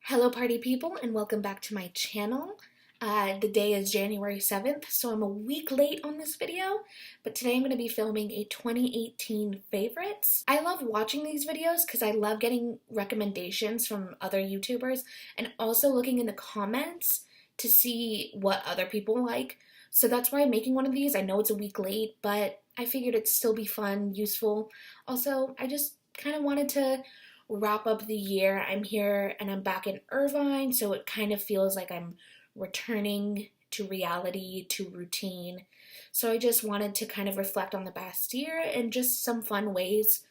Hello party people and welcome back to my channel. The day is January 7th, so I'm a week late on this video, but today I'm going to be filming a 2018 favorites. I love watching these videos because I love getting recommendations from other YouTubers and also looking in the comments to see what other people like. So that's why I'm making one of these. I know it's a week late, but I figured it'd still be fun, useful. Also, I just kind of wanted to wrap up the year. I'm here and I'm back in Irvine, so it kind of feels like I'm returning to reality, to routine. So I just wanted to kind of reflect on the past year in just some fun ways.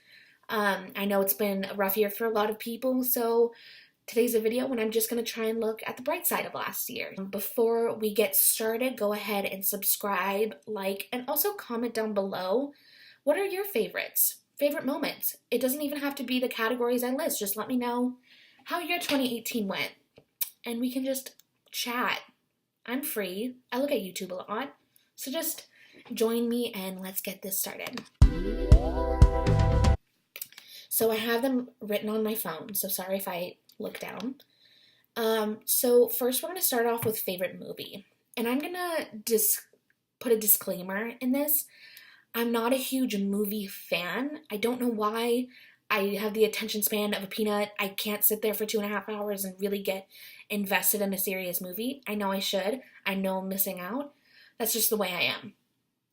I know it's been a rough year for a lot of people, so today's a video when I'm just going to try and look at the bright side of last year. Before we get started, go ahead and subscribe, like, and also comment down below. What are your favorites? Favorite moments? It doesn't even have to be the categories I list. Just let me know how your 2018 went, and we can just chat. I'm free. I look at YouTube a lot, so just join me and let's get this started. So I have them written on my phone, so sorry if I look down. So first we're going to start off with favorite movie, and I'm going to put a disclaimer in this. I'm not a huge movie fan. I don't know why. I have the attention span of a peanut. I can't sit there for 2.5 hours and really get invested in a serious movie. I know I should. I know I'm missing out. That's just the way I am.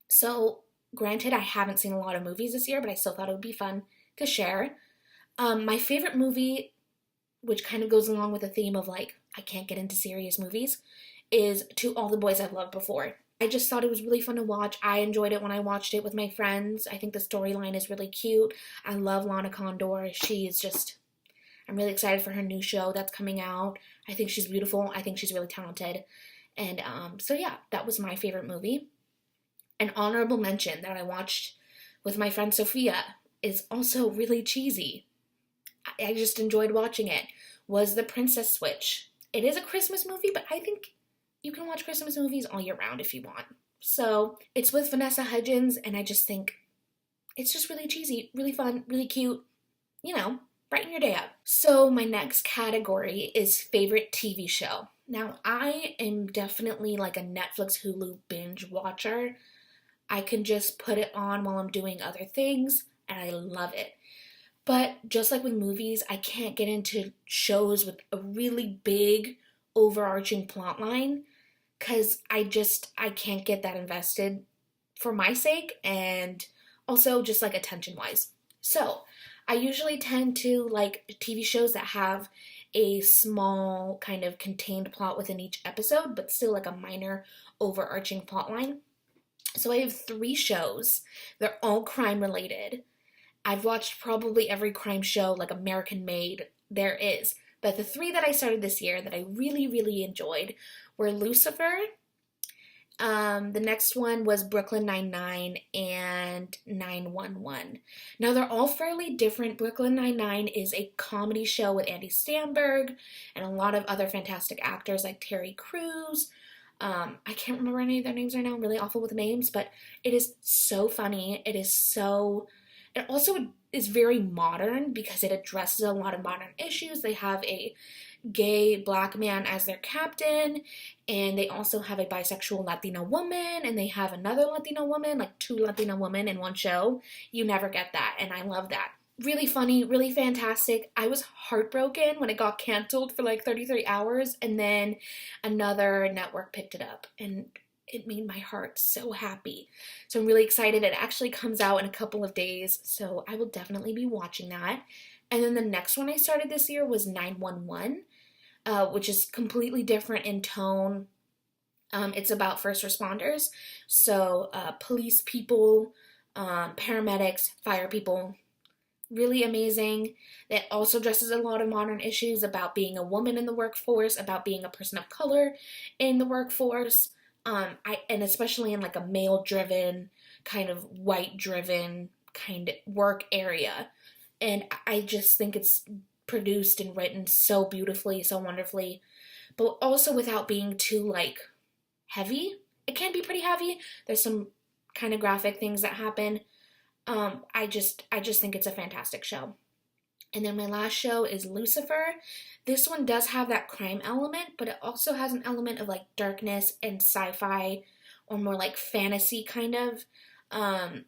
So, granted, I haven't seen a lot of movies this year, but I still thought it would be fun to share. My favorite movie, which kind of goes along with the theme of like, I can't get into serious movies, is To All the Boys I've Loved Before. I just thought it was really fun to watch. I enjoyed it when I watched it with my friends. I think the storyline is really cute. I love Lana Condor. I'm really excited for her new show that's coming out. I think she's beautiful. I think she's really talented. And so yeah, that was my favorite movie. An honorable mention that I watched with my friend Sophia is also really cheesy. I just enjoyed watching it, was The Princess Switch. It is a Christmas movie, but I think you can watch Christmas movies all year round if you want. So it's with Vanessa Hudgens, and I just think it's just really cheesy, really fun, really cute, brighten your day up. So my next category is favorite TV show. Now, I am definitely like a Netflix Hulu binge watcher. I can just put it on while I'm doing other things, and I love it. But just like with movies, I can't get into shows with a really big overarching plot line because I can't get that invested for my sake and also just like attention wise. So I usually tend to like TV shows that have a small kind of contained plot within each episode, but still like a minor overarching plot line. So I have 3 shows. They're all crime related. I've watched probably every crime show like American Made there is. But the 3 that I started this year that I really, really enjoyed were Lucifer. The next one was Brooklyn Nine-Nine and 911. Now, they're all fairly different. Brooklyn Nine-Nine is a comedy show with Andy Samberg and a lot of other fantastic actors like Terry Crews. I can't remember any of their names right now. I'm really awful with names, but it is so funny. It also is very modern because it addresses a lot of modern issues. They have a gay black man as their captain, and they also have a bisexual Latina woman, and they have another Latina woman, like 2 Latina women in one show. You never get that, and I love that. Really funny, really fantastic. I was heartbroken when it got canceled for like 33 hours, and then another network picked it up, and it made my heart so happy. So I'm really excited. It actually comes out in a couple of days, so I will definitely be watching that. And then the next one I started this year was 911, which is completely different in tone. It's about first responders, so police people, paramedics, fire people. Really amazing. It also addresses a lot of modern issues about being a woman in the workforce, about being a person of color in the workforce. And especially in like a male-driven, kind of white-driven kind of work area. And I just think it's produced and written so beautifully, so wonderfully, but also without being too like heavy. It can be pretty heavy. There's some kind of graphic things that happen. I just think it's a fantastic show. And then my last show is Lucifer. This one does have that crime element, but it also has an element of like darkness and sci-fi or more like fantasy kind of. Um,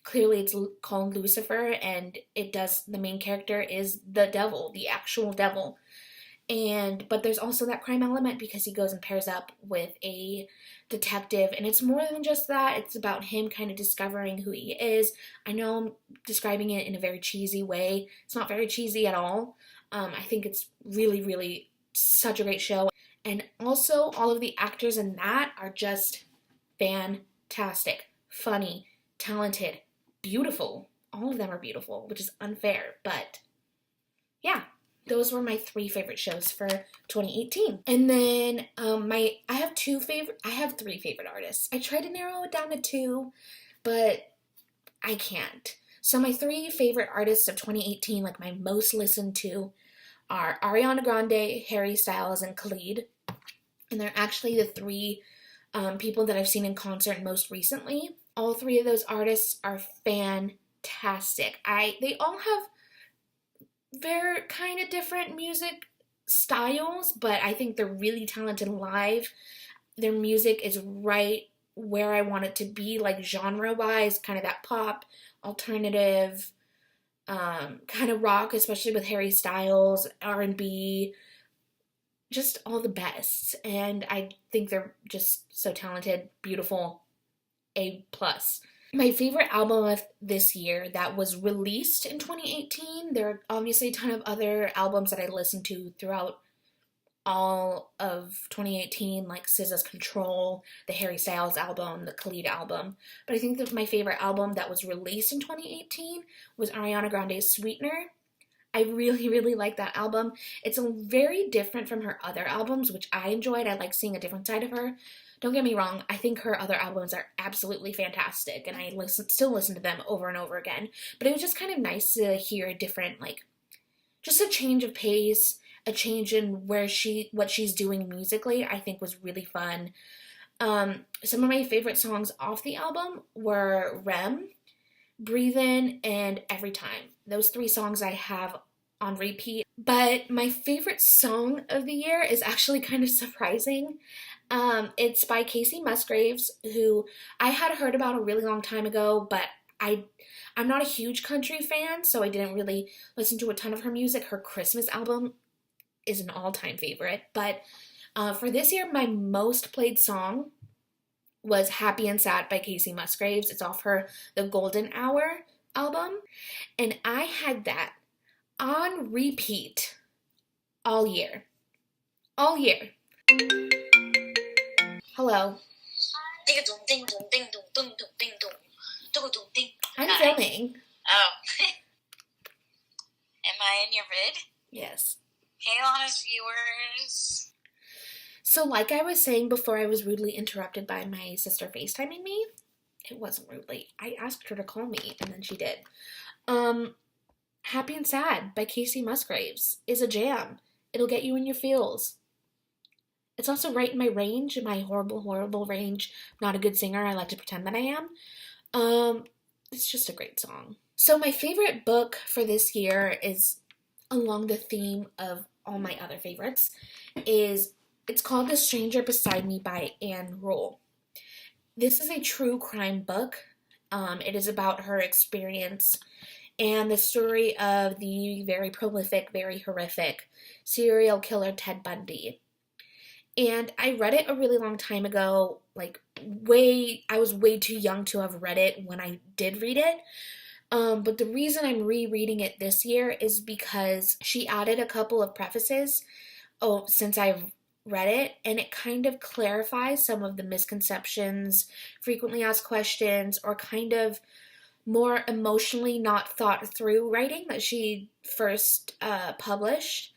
Clearly it's called Lucifer, and the main character is the devil, the actual devil. But there's also that crime element because he goes and pairs up with a detective, and it's more than just that. It's about him kind of discovering who he is. I know I'm describing it in a very cheesy way. It's not very cheesy at all. I think it's really, really such a great show. And also, all of the actors in that are just fantastic, funny, talented, beautiful. All of them are beautiful, which is unfair, but yeah, those were my 3 favorite shows for 2018. And then I have 3 favorite artists. I tried to narrow it down to 2, but I can't. So my 3 favorite artists of 2018, like my most listened to, are Ariana Grande, Harry Styles, and Khalid. And they're actually the 3 people that I've seen in concert most recently. All 3 of those artists are fantastic. They all have very kind of different music styles, but I think they're really talented live. Their music is right where I want it to be, like genre-wise, kind of that pop, alternative, kind of rock, especially with Harry Styles, R&B, just all the best. And I think they're just so talented, beautiful, A+. My favorite album of this year that was released in 2018, there are obviously a ton of other albums that I listened to throughout all of 2018, like SZA's Control, the Harry Styles album, the Khalid album. But I think that my favorite album that was released in 2018 was Ariana Grande's Sweetener. I really, really like that album. It's very different from her other albums, which I enjoyed. I like seeing a different side of her. Don't get me wrong, I think her other albums are absolutely fantastic, and I still listen to them over and over again. But it was just kind of nice to hear a different, just a change of pace, a change in what she's doing musically, I think was really fun. Some of my favorite songs off the album were Rem, Breathe In, and Every Time. Those 3 songs I have on repeat. But my favorite song of the year is actually kind of surprising. It's by Casey Musgraves, who I had heard about a really long time ago, but I'm not a huge country fan, so I didn't really listen to a ton of her music. Her Christmas album is an all-time favorite, but for this year, my most played song was Happy and Sad by Casey Musgraves. It's off her The Golden Hour album, and I had that on repeat all year. All year. Hello. I'm filming. Oh. Am I in your vid? Yes. Hey, Alana's viewers. So like I was saying before I was rudely interrupted by my sister FaceTiming me, it wasn't rudely. I asked her to call me, and then she did. Happy and Sad by Casey Musgraves is a jam. It'll get you in your feels. It's also right in my range, in my horrible, horrible range. I'm not a good singer. I like to pretend that I am. It's just a great song. So my favorite book for this year is along the theme of all my other favorites. It's called The Stranger Beside Me by Anne Rule. This is a true crime book. It is about her experience and the story of the very prolific, very horrific serial killer Ted Bundy. And I read it a really long time ago, I was way too young to have read it when I did read it. But the reason I'm rereading it this year is because she added a couple of prefaces since I've read it, and it kind of clarifies some of the misconceptions, frequently asked questions, or kind of more emotionally not thought through writing that she first published.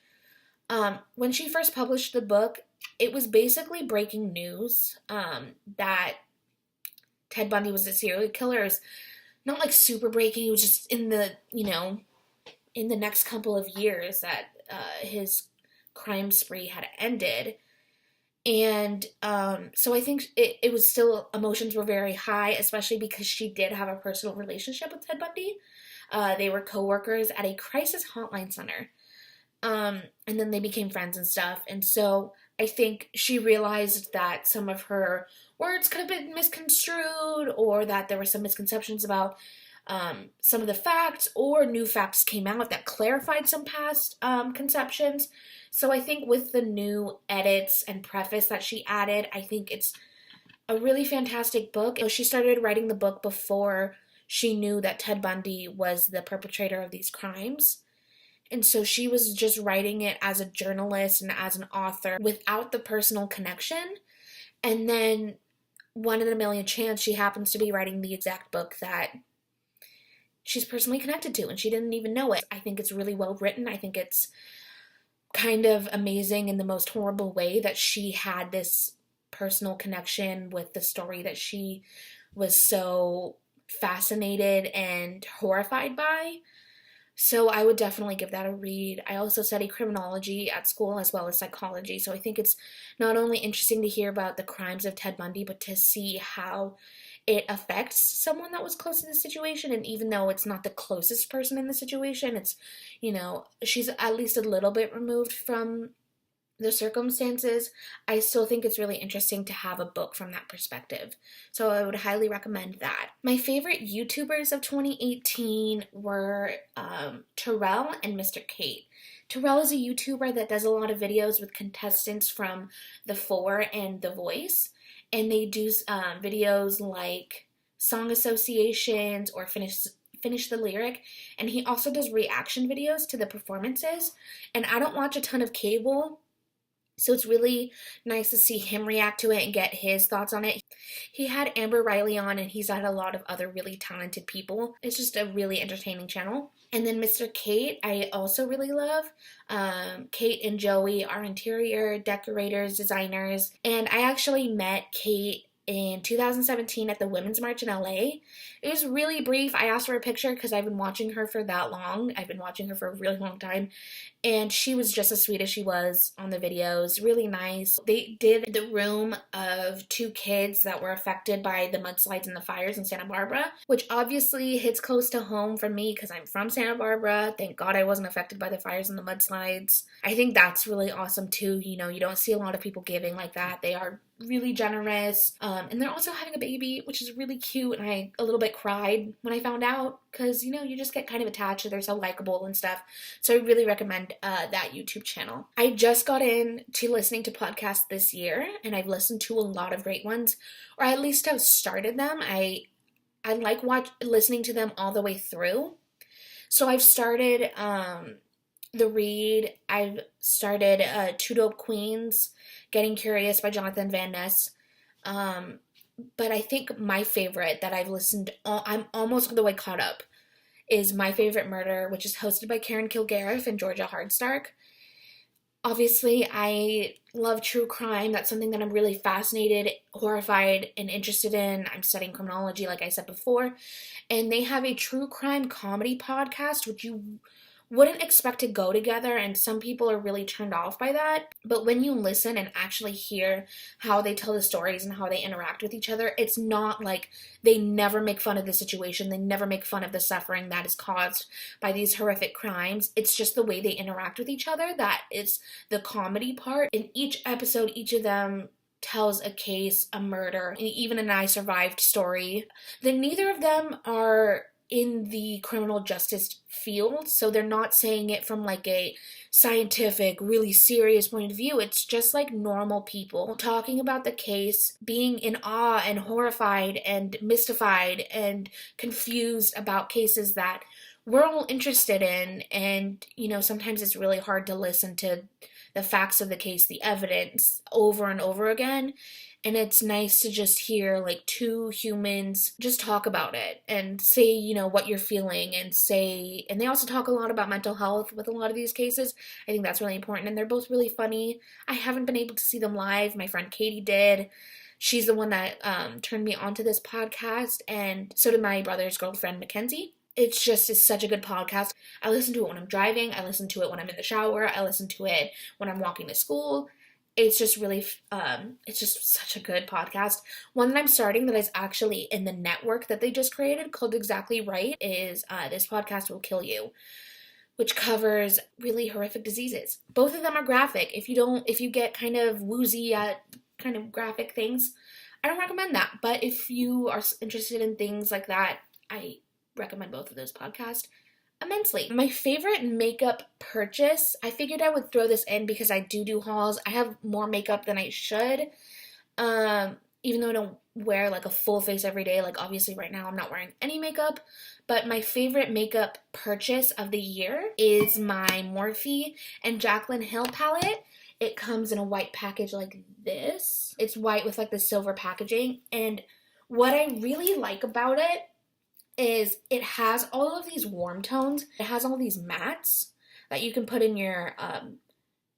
When she first published the book, it was basically breaking news that Ted Bundy was a serial killer. It was not super breaking. It was just in the next couple of years that his crime spree had ended. And so I think it was still, emotions were very high, especially because she did have a personal relationship with Ted Bundy. They were co-workers at a crisis hotline center. And then they became friends and stuff. And so I think she realized that some of her words could have been misconstrued, or that there were some misconceptions about some of the facts, or new facts came out that clarified some past conceptions. So I think with the new edits and preface that she added, I think it's a really fantastic book. She started writing the book before she knew that Ted Bundy was the perpetrator of these crimes. And so she was just writing it as a journalist and as an author without the personal connection. And then, one in a million chance, she happens to be writing the exact book that she's personally connected to, and she didn't even know it. I think it's really well written. I think it's kind of amazing in the most horrible way that she had this personal connection with the story that she was so fascinated and horrified by. So I would definitely give that a read. I also study criminology at school as well as psychology. So I think it's not only interesting to hear about the crimes of Ted Bundy, but to see how it affects someone that was close to the situation. And even though it's not the closest person in the situation, it's, she's at least a little bit removed from the circumstances. I still think it's really interesting to have a book from that perspective. So I would highly recommend that. My favorite YouTubers of 2018 were Terrell and Mr. Kate. Terrell is a YouTuber that does a lot of videos with contestants from The Four and The Voice. And they do videos like song associations or finish the lyric, and he also does reaction videos to the performances. And I don't watch a ton of cable, so it's really nice to see him react to it and get his thoughts on it. He had Amber Riley on, and he's had a lot of other really talented people. It's just a really entertaining channel. And then Mr. Kate, I also really love. Kate and Joey are interior decorators, designers, and I actually met Kate in 2017 at the Women's March in LA. It was really brief. I asked for a picture because I've been watching her for that long. I've been watching her for a really long time. And she was just as sweet as she was on the videos. Really nice. They did the room of 2 kids that were affected by the mudslides and the fires in Santa Barbara, which obviously hits close to home for me because I'm from Santa Barbara. Thank God I wasn't affected by the fires and the mudslides. I think that's really awesome too. You don't see a lot of people giving like that. They are really generous. And they're also having a baby, which is really cute. And I a little bit cried when I found out because, you just get kind of attached to they're so likable and stuff. So I really recommend that YouTube channel. I just got into listening to podcasts this year, and I've listened to a lot of great ones, or at least I've started them. I like listening to them all the way through. So I've started The Read. I've started Two Dope Queens, Getting Curious by Jonathan Van Ness. But I think my favorite that I've listened, I'm almost all the way caught up, is My Favorite Murder, which is hosted by Karen Kilgariff and Georgia Hardstark. Obviously, I love true crime. That's something that I'm really fascinated, horrified, and interested in. I'm studying criminology, like I said before. And they have a true crime comedy podcast, which you wouldn't expect to go together, and some people are really turned off by that. But when you listen and actually hear how they tell the stories and how they interact with each other, it's not like they never make fun of the situation, they never make fun of the suffering that is caused by these horrific crimes. It's just the way they interact with each other that is the comedy part. In each episode, each of them tells a case, a murder, and even an I Survived story. Then neither of them are in the criminal justice field, so they're not saying it from like a scientific, really serious point of view. It's just like normal people talking about the case, being in awe and horrified and mystified and confused about cases that we're all interested in. And sometimes it's really hard to listen to the facts of the case, the evidence, over and over again. And it's nice to just hear like 2 humans just talk about it and say, what you're feeling, and they also talk a lot about mental health with a lot of these cases. I think that's really important, and they're both really funny. I haven't been able to see them live. My friend Katie did. She's the one that turned me onto this podcast, and so did my brother's girlfriend, Mackenzie. It's such a good podcast. I listen to it when I'm driving. I listen to it when I'm in the shower. I listen to it when I'm walking to school. It's just really, it's just such a good podcast. One that I'm starting that is actually in the network that they just created called Exactly Right is This Podcast Will Kill You, which covers really horrific diseases. Both of them are graphic. If you get kind of woozy at kind of graphic things, I don't recommend that. But if you are interested in things like that, I recommend both of those podcasts immensely. My favorite makeup purchase, I figured I would throw this in because I do hauls. I have more makeup than I should. Even though I don't wear like a full face every day, like obviously right now I'm not wearing any makeup, but my favorite makeup purchase of the year is my Morphe and Jaclyn Hill palette. It comes in a white package like this. It's white with like the silver packaging, and what I really like about it is it has all of these warm tones. It has all these mattes that you can put in your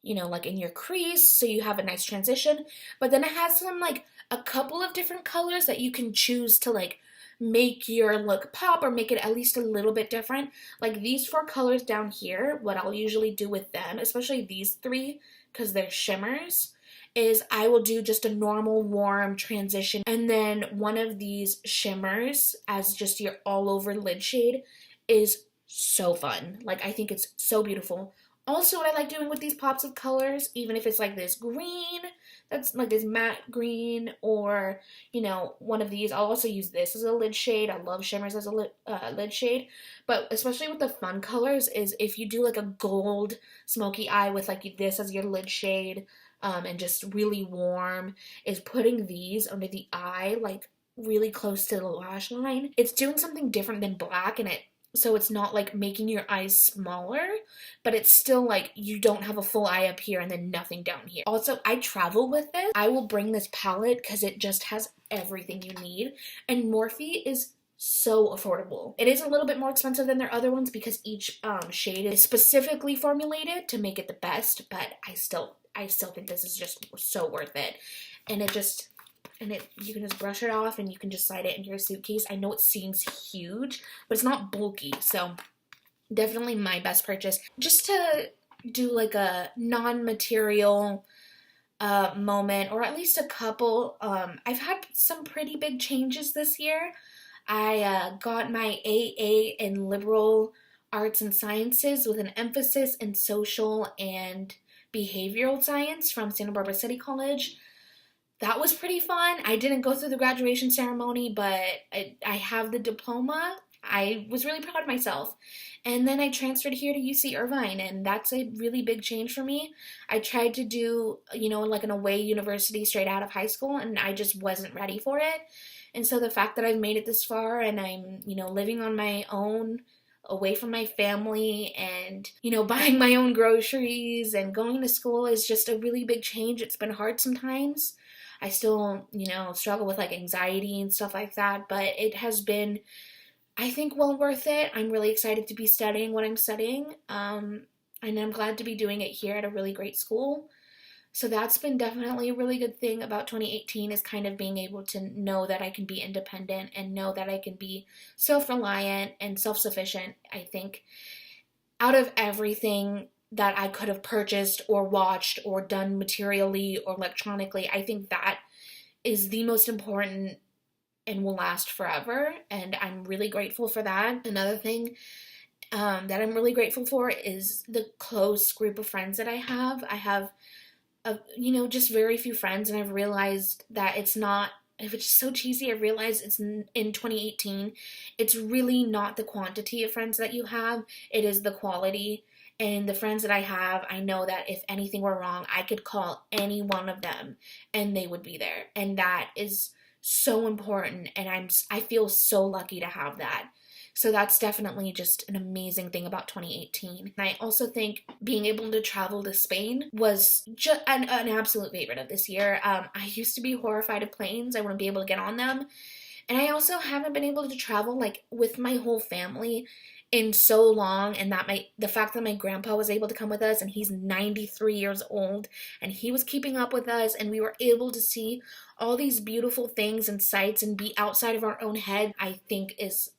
like in your crease, so you have a nice transition. But then it has some like a couple of different colors that you can choose to like make your look pop or make it at least a little bit different. Like these 4 colors down here, what I'll usually do with them, especially these 3 because they're shimmers, is I will do just a normal warm transition, and then one of these shimmers as just your all over lid shade is so fun. Like I think it's so beautiful. Also, what I like doing with these pops of colors, even if it's like this green, that's like this matte green, or, one of these, I'll also use this as a lid shade. I love shimmers as a lid shade. But especially with the fun colors is if you do like a gold smoky eye with like this as your lid shade, and just really warm, is putting these under the eye, like really close to the lash line. It's doing something different than black, and so it's not like making your eyes smaller, but it's still like you don't have a full eye up here and then nothing down here. Also, I travel with this. I will bring this palette because it just has everything you need. And Morphe is so affordable. It is a little bit more expensive than their other ones because each shade is specifically formulated to make it the best, but I still think this is just so worth it. And you can just brush it off and you can just slide it into your suitcase. I know it seems huge, but it's not bulky. So definitely my best purchase. Just to do like a non-material moment, or at least a couple. I've had some pretty big changes this year. I got my AA in liberal arts and sciences with an emphasis in social and behavioral science from Santa Barbara City College. That was pretty fun. I didn't go through the graduation ceremony, but I have the diploma. I was really proud of myself. And then I transferred here to UC Irvine, and that's a really big change for me. I tried to do, like an away university straight out of high school, and I just wasn't ready for it. And so the fact that I've made it this far and I'm, living on my own, away from my family, and, buying my own groceries and going to school is just a really big change. It's been hard sometimes. I still, struggle with like anxiety and stuff like that, but it has been, I think, well worth it. I'm really excited to be studying what I'm studying, and I'm glad to be doing it here at a really great school. So that's been definitely a really good thing about 2018, is kind of being able to know that I can be independent and know that I can be self-reliant and self-sufficient. I think out of everything that I could have purchased or watched or done materially or electronically, I think that is the most important and will last forever, and I'm really grateful for that. Another thing that I'm really grateful for is the close group of friends that I have. I have, just very few friends, and I've realized that it's not, if it's so cheesy, I realized it's in 2018, it's really not the quantity of friends that you have, it is the quality. And the friends that I have, I know that if anything were wrong, I could call any one of them and they would be there. And that is so important, and I feel so lucky to have that. So that's definitely just an amazing thing about 2018. And I also think being able to travel to Spain was just an absolute favorite of this year. I used to be horrified of planes. I wouldn't be able to get on them. And I also haven't been able to travel like with my whole family in so long, and that the fact that my grandpa was able to come with us, and he's 93 years old, and he was keeping up with us, and we were able to see all these beautiful things and sights and be outside of our own head, I think is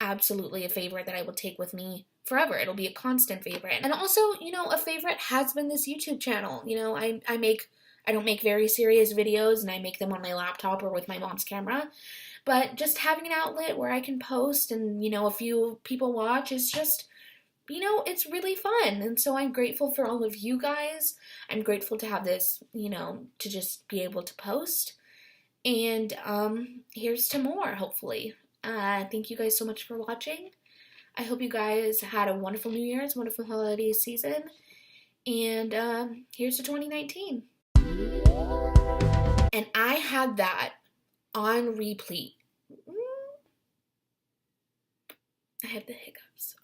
absolutely a favorite that I will take with me forever. It'll be a constant favorite. And also, a favorite has been this YouTube channel. I make I don't make very serious videos and I make them on my laptop or with my mom's camera. But just having an outlet where I can post and, a few people watch is just, it's really fun. And so I'm grateful for all of you guys. I'm grateful to have this, to just be able to post. And here's to more, hopefully. Thank you guys so much for watching. I hope you guys had a wonderful New Year's, wonderful holiday season. And here's to 2019. And I had that on replete. I had the hiccups.